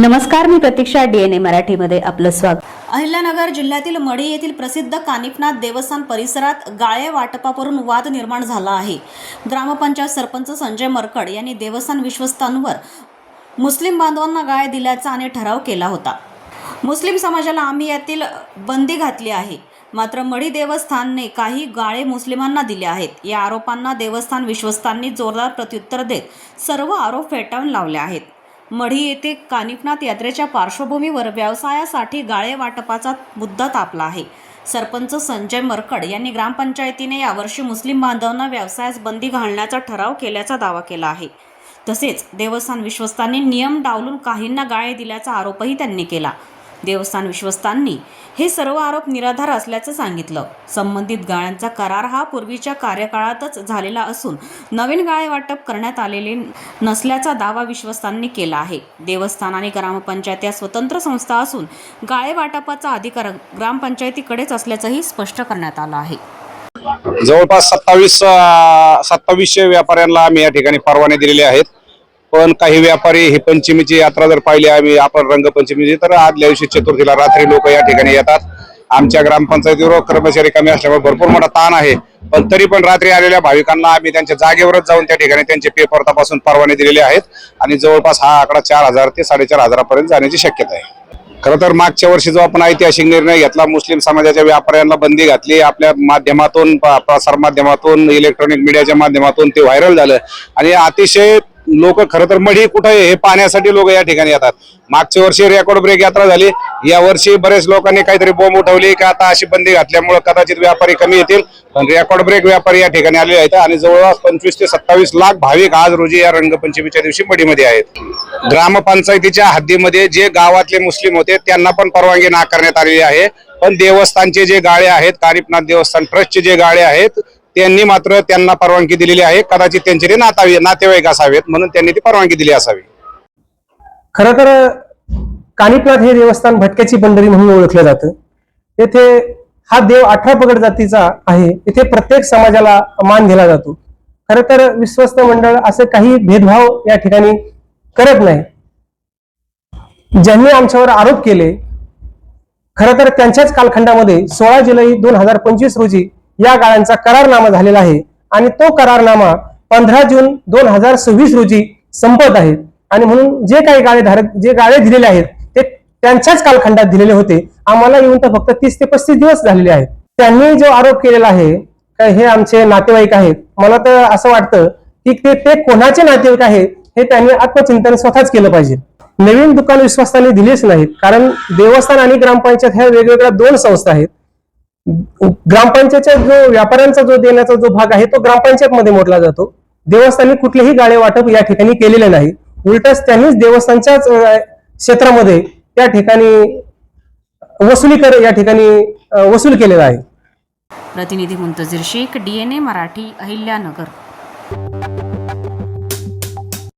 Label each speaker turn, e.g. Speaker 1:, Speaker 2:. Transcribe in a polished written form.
Speaker 1: नमस्कार, मी प्रतीक्षा. DNA मराठीमध्ये आपलं स्वागत.
Speaker 2: अहिल्यानगर जिल्ह्यातील मढी येथील प्रसिद्ध कानिफनाथ देवस्थान परिसरात गाळे वाटपावरून वाद निर्माण झाला आहे. ग्रामपंचायत सरपंच संजय मरकड यांनी देवस्थान विश्वस्तांवर मुस्लिम बांधवांना गाळे दिल्याचा आणि ठराव केला होता. मुस्लिम समाजाला आम्ही यातील बंदी घातली आहे. मात्र मढी देवस्थानने काही गाळे मुस्लिमांना दिले आहेत. या आरोपांना देवस्थान विश्वस्तांनी जोरदार प्रत्युत्तर देत सर्व आरोप फेटाळून लावले आहेत. मढी येथे कानिफनाथ यात्रेच्या पार्श्वभूमीवर व्यवसायासाठी गाळे वाटपाचा मुद्दा तापला आहे. सरपंच संजय मरकड यांनी ग्रामपंचायतीने यावर्षी मुस्लिम बांधवांना व्यवसायास बंदी घालण्याचा ठराव केल्याचा दावा केला आहे. तसेच देवस्थान विश्वस्तांनी नियम डावलून काहींना गाळे दिल्याचा आरोपही त्यांनी केला. देवस्थान विश्वस्तांनी हे सर्व आरोप निराधार असल्याचं सांगितलं. संबंधित गाळ्यांचा करार हा पूर्वीच्या कार्यकाळातच झालेला असून नवीन गाळे वाटप करण्यात आलेले नसल्याचा दावा विश्वस्तांनी केला आहे. देवस्थान आणि ग्रामपंचायत या स्वतंत्र संस्था असून गाळे वाटपाचा अधिकार ग्रामपंचायतीकडेच असल्याचंही स्पष्ट करण्यात आलं आहे.
Speaker 3: जवळपास 2700 व्यापाऱ्यांना आम्ही या ठिकाणी परवाने दिलेले आहेत. पण काही व्यापारी ही पंचमीची यात्रा जर पाहिली आम्ही आपण रंगपंचमीची, तर आदल्या दिवशी चतुर्थीला रात्री लोक या ठिकाणी येतात. आमच्या ग्रामपंचायतीवर कर्मचारी कमी असल्यामुळे भरपूर मोठा ताण आहे. पण तरी पण रात्री आलेल्या भाविकांना आम्ही त्यांच्या जागेवरच जाऊन त्या ठिकाणी त्यांचे पेपर तपासून परवाने दिलेले आहेत आणि जवळपास हा आकडा 4000 ते 4500 पर्यंत जाण्याची शक्यता आहे. खरं तर मागच्या वर्षी जो आपण ऐतिहासिक निर्णय घेतला, मुस्लिम समाजाच्या व्यापाऱ्यांना बंदी घातली, आपल्या माध्यमातून प्रसार माध्यमातून इलेक्ट्रॉनिक मीडियाच्या माध्यमातून ते व्हायरल झालं आणि अतिशय लोक खरं तर मढी कुठे आहे हे पाहण्यासाठी लोक या ठिकाणी येतात. मागच्या वर्षी रेकॉर्ड ब्रेक यात्रा झाली. या वर्षी बरेच लोकांनी काहीतरी बॉम्ब उठवली की आता अशी बंदी घातल्यामुळे कदाचित व्यापारी कमी येतील, पण रेकॉर्ड ब्रेक व्यापारी या ठिकाणी आलेले आहेत आणि जवळपास 25 ते 27 लाख भाविक आज रोजी या रंगपंचमीच्या दिवशी मढीमध्ये आहेत. ग्रामपंचायतीच्या हद्दीमध्ये जे गावातले मुस्लिम होते त्यांना पण परवानगी नाकारण्यात आलेली आहे. पण देवस्थानचे जे गाळे आहेत, कानिफनाथ देवस्थान ट्रस्टचे जे गाळे आहेत त्यांनी मात्र त्यांना परवानगी दिलेली आहे. कदाचित त्यांचे ते नातेवाईक असावेत म्हणून त्यांनी ती परवानगी दिली असावी.
Speaker 4: खरं तर कानिफनाथ हे देवस्थान भटक्याची पंढरी म्हणून ओळखलं जातं. येथे हा देव 18 पगड जातीचा आहे. इथे प्रत्येक समाजाला मान दिला जातो. खरं तर विश्वस्त मंडळ असे काही भेदभाव या ठिकाणी करत नाही. ज्यांनी आमच्यावर आरोप केले, खरं तर त्यांच्याच कालखंडामध्ये 16 जुलै 2025 रोजी या गाळ्यांचा करारनामा झालेला आहे आणि तो करारनामा 15 जून 2026 रोजी संपत आहे. आणि म्हणून जे काही गाळे दिलेले आहेत ते त्यांच्याच कालखंडात दिलेले होते. आम्हाला येऊन तर फक्त 30 ते 35 दिवस झालेले आहेत. त्यांनी जो आरोप केलेला आहे हे आमचे नातेवाईक आहेत, मला तर असं वाटतं की ते कोणाचे नातेवाईक आहेत हे त्यांनी आत्मचिंतन स्वतःच केलं पाहिजे. नवीन दुकान विश्वासाने दिलेच नाहीत, कारण देवस्थान आणि ग्रामपंचायत ह्या वेगवेगळ्या दोन संस्था आहेत. ग्रामपंचायतच्या जो व्यापाऱ्यांचा जो देण्याचा जो भाग आहे तो ग्रामपंचायत मध्ये मोडला जातो. देवस्थानाने कुठलेही गाळे वाटप या ठिकाणी केलेले नाही. उलटच त्यांनीच देवस्थानच्याच क्षेत्रामध्ये त्या ठिकाणी वसूल केलेला आहे.
Speaker 2: प्रतिनिधी मुंतजीर शेख, DNA मराठी, अहिल्यानगर.